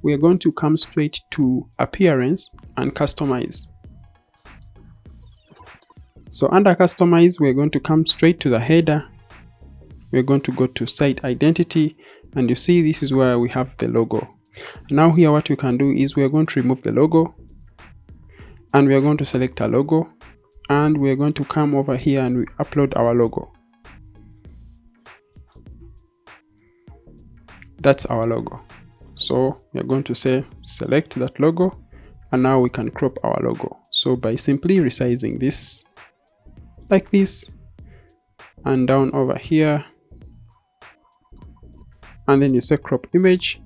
we are going to come straight to appearance and customize. So under customize, we're going to come straight to the header. We're going to go to site identity, and you see this is where we have the logo. Now here what you can do is we're going to remove the logo, and we are going to select a logo, and we're going to come over here and we upload our logo. That's our logo. So we're going to say select that logo, and now we can crop our logo. So by simply resizing this like this, and down over here, and then you say crop image,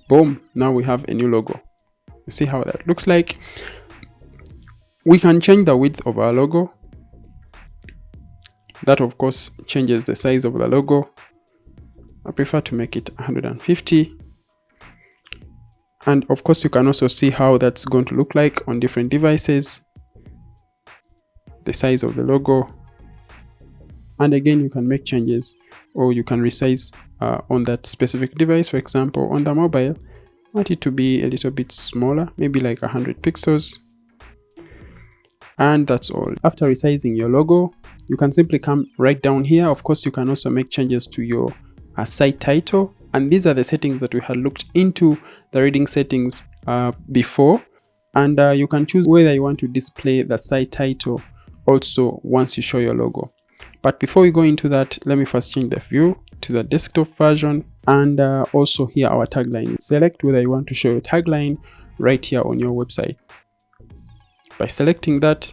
boom, now we have a new logo. You see how that looks like. We can change the width of our logo. That of course changes the size of the logo. I prefer to make it 150. And of course you can also see how that's going to look like on different devices, the size of the logo. And again, you can make changes, or you can resize on that specific device. For example, on the mobile, I want it to be a little bit smaller, maybe like 100 pixels. And that's all. After resizing your logo, you can simply come right down here. Of course, you can also make changes to your site title. And these are the settings that we had looked into, the reading settings before. And you can choose whether you want to display the site title also once you show your logo. But before we go into that, let me first change the view to the desktop version, and also here our tagline. Select whether you want to show your tagline right here on your website. By selecting that,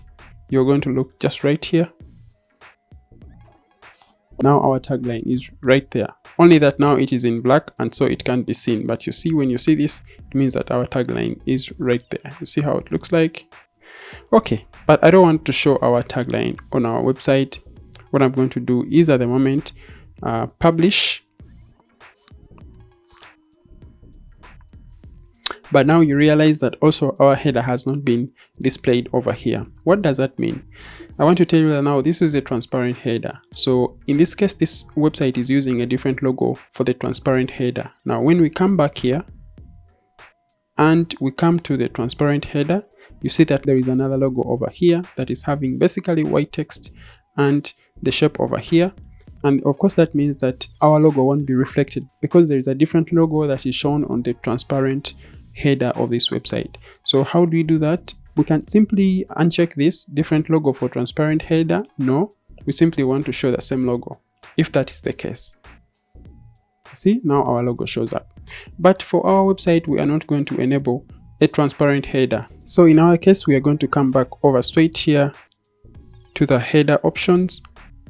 you're going to look just right here. Now our tagline is right there, only that now it is in black and so it can't be seen. But you see, when you see this, it means that our tagline is right there. You see how it looks like? Okay, but I don't want to show our tagline on our website. What I'm going to do is at the moment publish. But now you realize that also our header has not been displayed over here. What does that mean? I want to tell you that now this is a transparent header. So in this case, this website is using a different logo for the transparent header. Now when we come back here and we come to the transparent header, you see that there is another logo over here that is having basically white text and the shape over here. And of course that means that our logo won't be reflected because there is a different logo that is shown on the transparent header of this website. So how do we do that? We can simply uncheck this different logo for transparent header. No, we simply want to show the same logo if that is the case. See, now our logo shows up. But for our website, we are not going to enable a transparent header. So in our case, we are going to come back over straight here to the header options.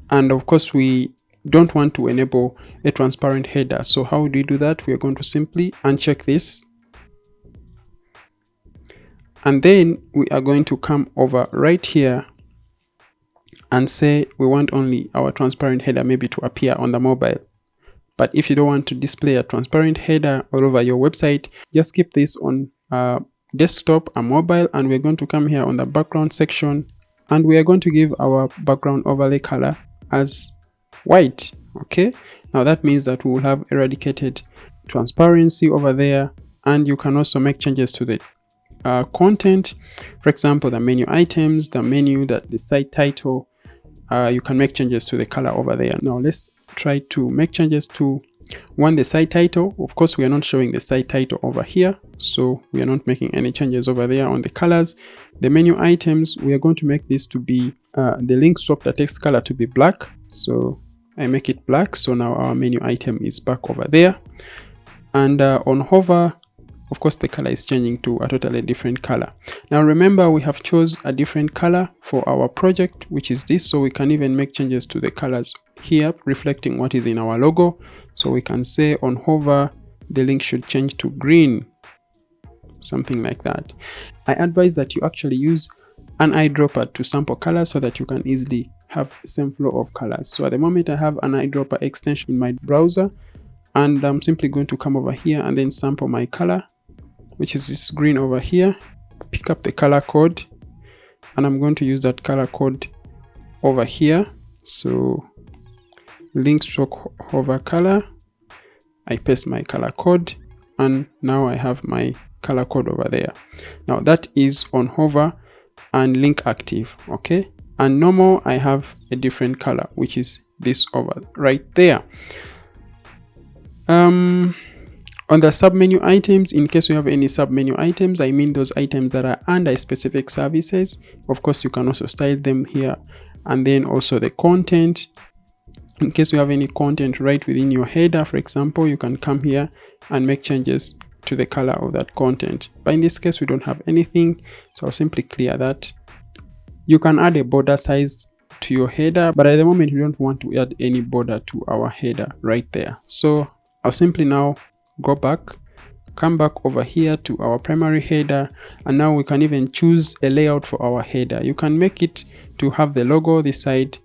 And of course, we don't want to enable a transparent header. So how do we do that? We are going to simply uncheck this. And then we are going to come over right here and say we want only our transparent header maybe to appear on the mobile. But if you don't want to display a transparent header all over your website, just keep this on desktop and mobile. And we're going to come here on the background section, and we are going to give our background overlay color as white. Okay, now that means that we will have eradicated transparency over there, and you can also make changes to the content. For example, the menu items, the menu, the site title, you can make changes to the color over there. Now let's try to make changes to the site title. Of course, we are not showing the site title over here, so we are not making any changes over there on the colors. The menu items, we are going to make this to be the link swap the text color to be black. So I make it black, so now our menu item is back over there. And on hover, of course, the color is changing to a totally different color. Now remember, we have chose a different color for our project, which is this. So we can even make changes to the colors here, reflecting what is in our logo. So we can say on hover, the link should change to green, something like that. I advise that you actually use an eyedropper to sample colors so that you can easily have the same flow of colors. So at the moment, I have an eyedropper extension in my browser, and I'm simply going to come over here and then sample my color, which is this green over here. Pick up the color code, and I'm going to use that color code over here. So link stroke hover color, I paste my color code, and now I have my color code over there. Now that is on hover and link active. Okay, and normal I have a different color, which is this over right there. On the submenu items, in case you have any submenu items, I mean those items that are under specific services, of course you can also style them here. And then also the content, in case you have any content right within your header, for example, you can come here and make changes to the color of that content. But in this case we don't have anything, so I'll simply clear that. You can add a border size to your header, but at the moment we don't want to add any border to our header right there. So I'll simply now go back, come back over here to our primary header, and now we can even choose a layout for our header. You can make it to have the logo this side,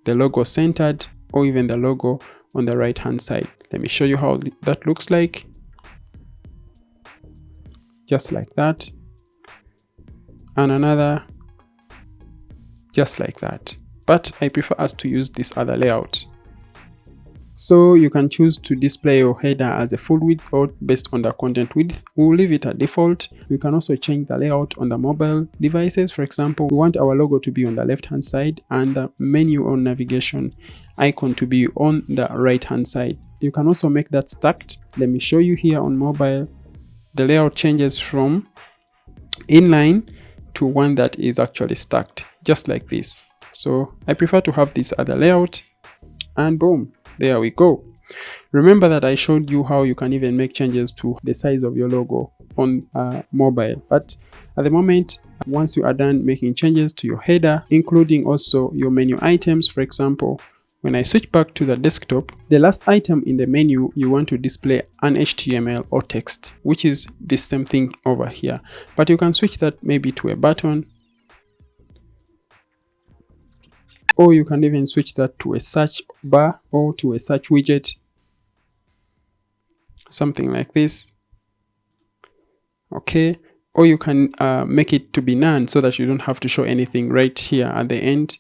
the logo centered, or even the logo on the right hand side. Let me show you how that looks like. Just like that, and another just like that, but I prefer us to use this other layout. So you can choose to display your header as a full width or based on the content width. We'll leave it at default. You can also change the layout on the mobile devices. For example, we want our logo to be on the left hand side and the menu or navigation icon to be on the right hand side. You can also make that stacked. Let me show you here on mobile. The layout changes from inline to one that is actually stacked, just like this. So I prefer to have this other layout, and boom, there we go. Remember that I showed you how you can even make changes to the size of your logo on mobile, but at the moment, once you are done making changes to your header, including also your menu items, for example, when I switch back to the desktop, the last item in the menu, you want to display an HTML or text, which is the same thing over here, but you can switch that maybe to a button, or you can even switch that to a search bar or to a search widget, something like this. Okay, or you can make it to be none so that you don't have to show anything right here at the end.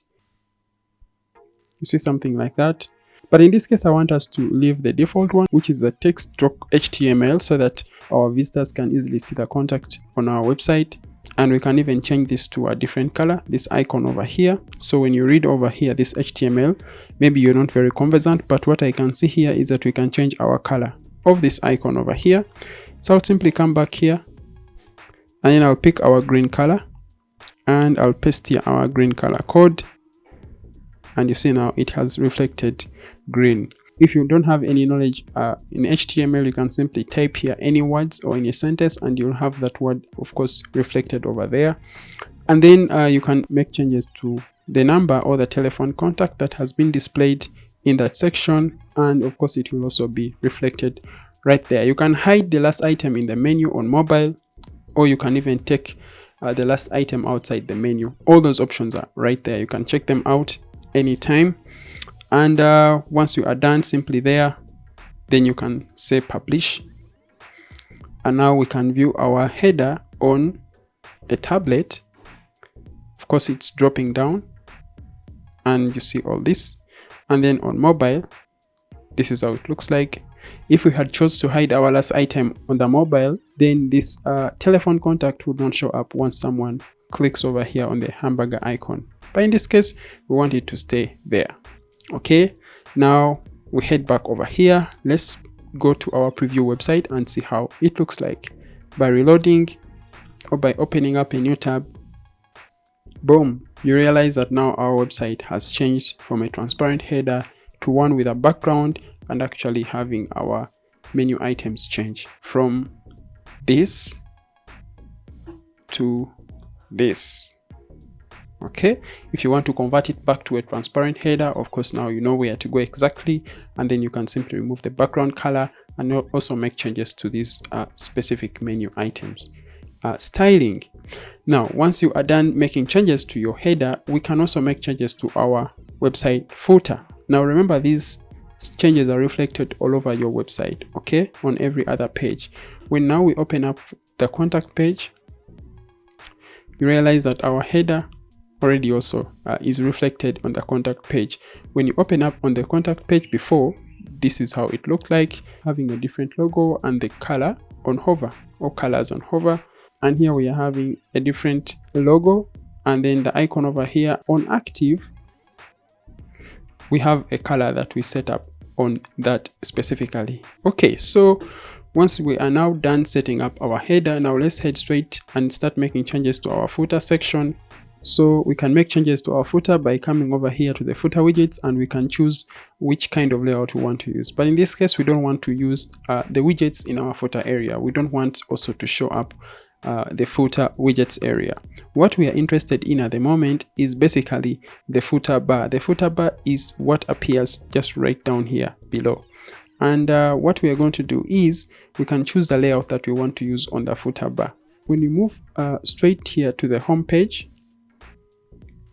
You see, something like that. But in this case, I want us to leave the default one, which is the text.html, so that our visitors can easily see the contact on our website. And we can even change this to a different color, this icon over here. So when you read over here, this HTML, maybe you're not very conversant, but what I can see here is that we can change our color of this icon over here. So I'll simply come back here, and then I'll pick our green color, and I'll paste here our green color code. And you see now it has reflected green. If you don't have any knowledge in HTML, you can simply type here any words or any sentence, and you'll have that word, of course, reflected over there. And then you can make changes to the number or the telephone contact that has been displayed in that section, and of course it will also be reflected right there. You can hide the last item in the menu on mobile, or you can even take the last item outside the menu. All those options are right there. You can check them out anytime. And once you are done, simply there, then you can say publish. And now we can view our header on a tablet. Of course, it's dropping down, and you see all this. And then on mobile, this is how it looks like. If we had chose to hide our last item on the mobile, then this telephone contact would not show up once someone clicks over here on the hamburger icon. But in this case, we want it to stay there. Okay, now we head back over here. Let's go to our preview website and see how it looks like. By reloading or by opening up a new tab, boom, you realize that now our website has changed from a transparent header to one with a background, and actually having our menu items change from this to this. Okay, if you want to convert it back to a transparent header, of course now you know where to go exactly, and then you can simply remove the background color and also make changes to these specific menu items. Styling. Now once you are done making changes to your header, we can also make changes to our website footer. Now remember, these changes are reflected all over your website, okay, on every other page. When now we open up the contact page, you realize that our header already also is reflected on the contact page. When you open up on the contact page before, this is how it looked like, having a different logo and the color on hover, or colors on hover. And here we are having a different logo, and then the icon over here on active, we have a color that we set up on that specifically. Okay, so once we are now done setting up our header, now let's head straight and start making changes to our footer section. So we can make changes to our footer by coming over here to the footer widgets, and we can choose which kind of layout we want to use. But in this case, we don't want to use the widgets in our footer area. We don't want also to show up the footer widgets area. What we are interested in at the moment is basically the footer bar. The footer bar is what appears just right down here below. And what we are going to do is we can choose the layout that we want to use on the footer bar. When you move straight here to the home page,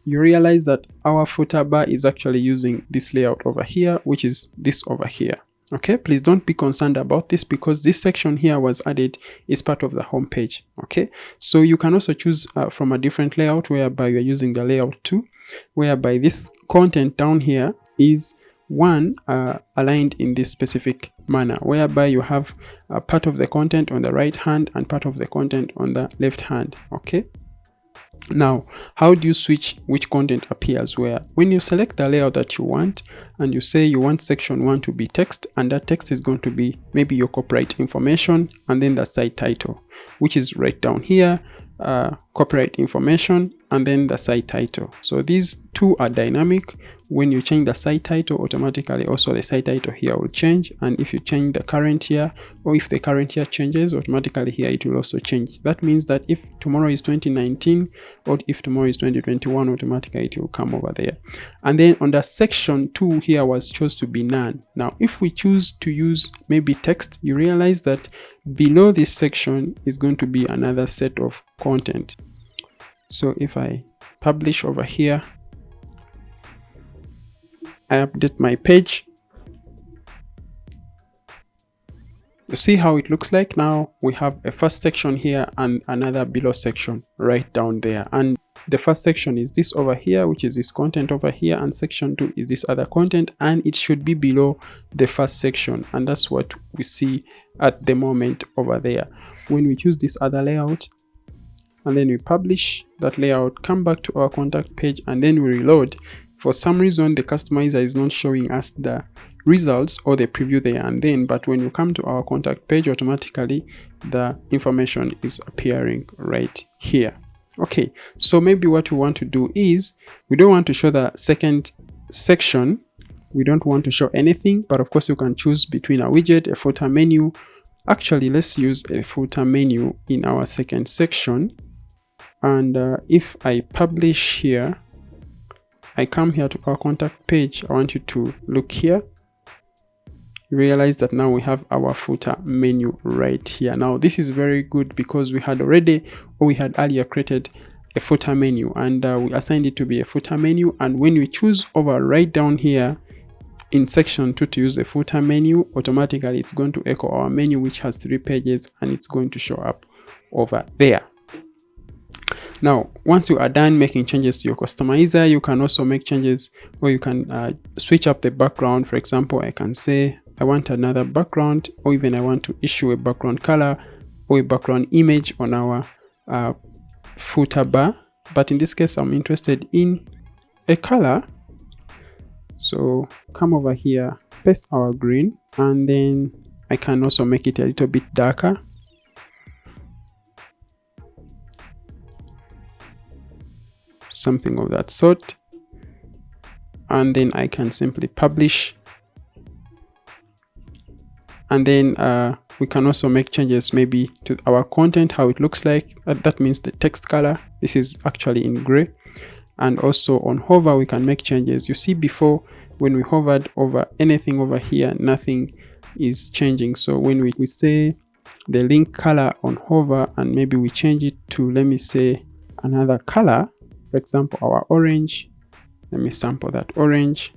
you realize that our footer bar is actually using this layout over here, which is this over here. Okay, please don't be concerned about this, because this section here was added as part of the home page. Okay, so you can also choose from a different layout, whereby you're using the layout 2, whereby this content down here is aligned in this specific manner, whereby you have part of the content on the right hand and part of the content on the left hand. Okay, now how do you switch which content appears where? When you select the layout that you want, and you say you want section 1 to be text, and that text is going to be maybe your copyright information, and then the site title, which is right down here, copyright information, and then the site title. So these two are dynamic. When you change the site title, automatically also the site title here will change, and if you change the current year, or if the current year changes, automatically here it will also change. That means that if tomorrow is 2019 or if tomorrow is 2021, automatically it will come over there. And then on the section 2 here was chose to be none. Now if we choose to use maybe text, you realize that below this section is going to be another set of content. So if I publish over here, I update my page, you see how it looks like. Now we have a first section here and another below section right down there, and the first section is this over here, which is this content over here, and section 2 is this other content, and it should be below the first section, and that's what we see at the moment over there. When we choose this other layout and then we publish that layout, come back to our contact page, and then we reload, for some reason the customizer is not showing us the results or the preview there and then, but when you come to our contact page, automatically the information is appearing right here. Okay, so maybe what we want to do is we don't want to show the second section, we don't want to show anything, but of course you can choose between a widget, a footer menu. Actually, let's use a footer menu in our second section, and if I publish here, I come here to our contact page, I want you to look here. You realize that now we have our footer menu right here. Now this is very good because we had earlier created a footer menu, and we assigned it to be a footer menu, and when we choose over right down here in section 2 to use the footer menu, automatically it's going to echo our menu, which has 3 pages, and it's going to show up over there. Now once you are done making changes to your customizer, you can also make changes, or you can switch up the background. For example, I can say I want another background, or even I want to issue a background color or a background image on our footer bar, but in this case I'm interested in a color. So come over here, paste our green, and then I can also make it a little bit darker. Something of that sort, and then I can simply publish, and then we can also make changes maybe to our content, how it looks like. That means the text color, this is actually in gray, and also on hover we can make changes. You see before when we hovered over anything over here, nothing is changing. So when we say the link color on hover, and maybe we change it to, let me say, another color, for example our orange, let me sample that orange,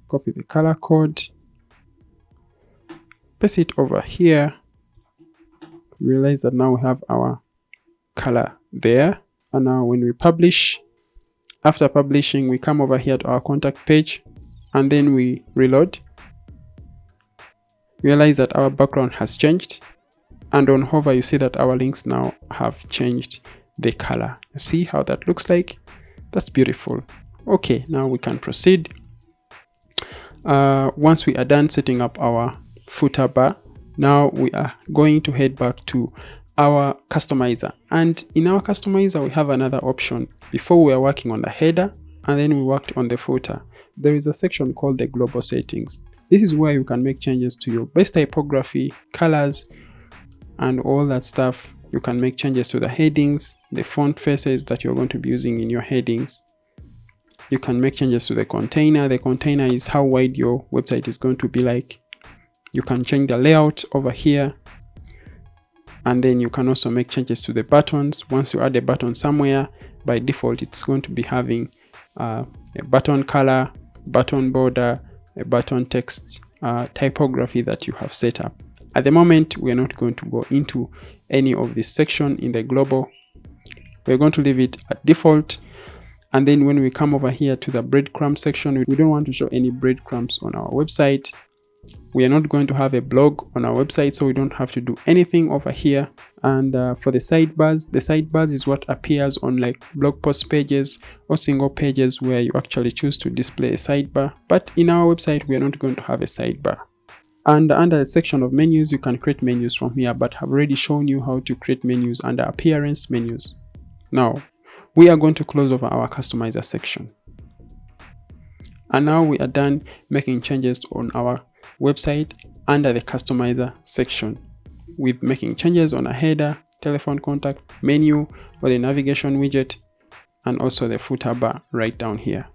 copy the color code, paste it over here, realize that now we have our color there. And now when we publish, after publishing, we come over here to our contact page, and then we reload. realize that our background has changed, and on hover you see that our links now have changed the color. You see how that looks like? That's beautiful. Okay, now we can proceed. Once we are done setting up our footer bar, now we are going to head back to our customizer, and in our customizer we have another option. Before we were working on the header and then we worked on the footer. There is a section called the global settings. This is where you can make changes to your base typography, colors, and all that stuff. You can make changes to the headings, the font faces that you're going to be using in your headings. You can make changes to the container. The container is how wide your website is going to be like. You can change the layout over here. And then you can also make changes to the buttons. Once you add a button somewhere, by default, it's going to be having a button color, button border, a button text typography that you have set up. At the moment, we are not going to go into any of this section in the global. We're going to leave it at default. And then when we come over here to the breadcrumb section, we don't want to show any breadcrumbs on our website. We are not going to have a blog on our website, so we don't have to do anything over here. And for the sidebars is what appears on like blog post pages or single pages where you actually choose to display a sidebar. But in our website, we are not going to have a sidebar. And under the section of menus, you can create menus from here, but I've already shown you how to create menus under appearance menus. Now, we are going to close over our customizer section. And now we are done making changes on our website under the customizer section, with making changes on a header, telephone contact, menu, or the navigation widget, and also the footer bar right down here.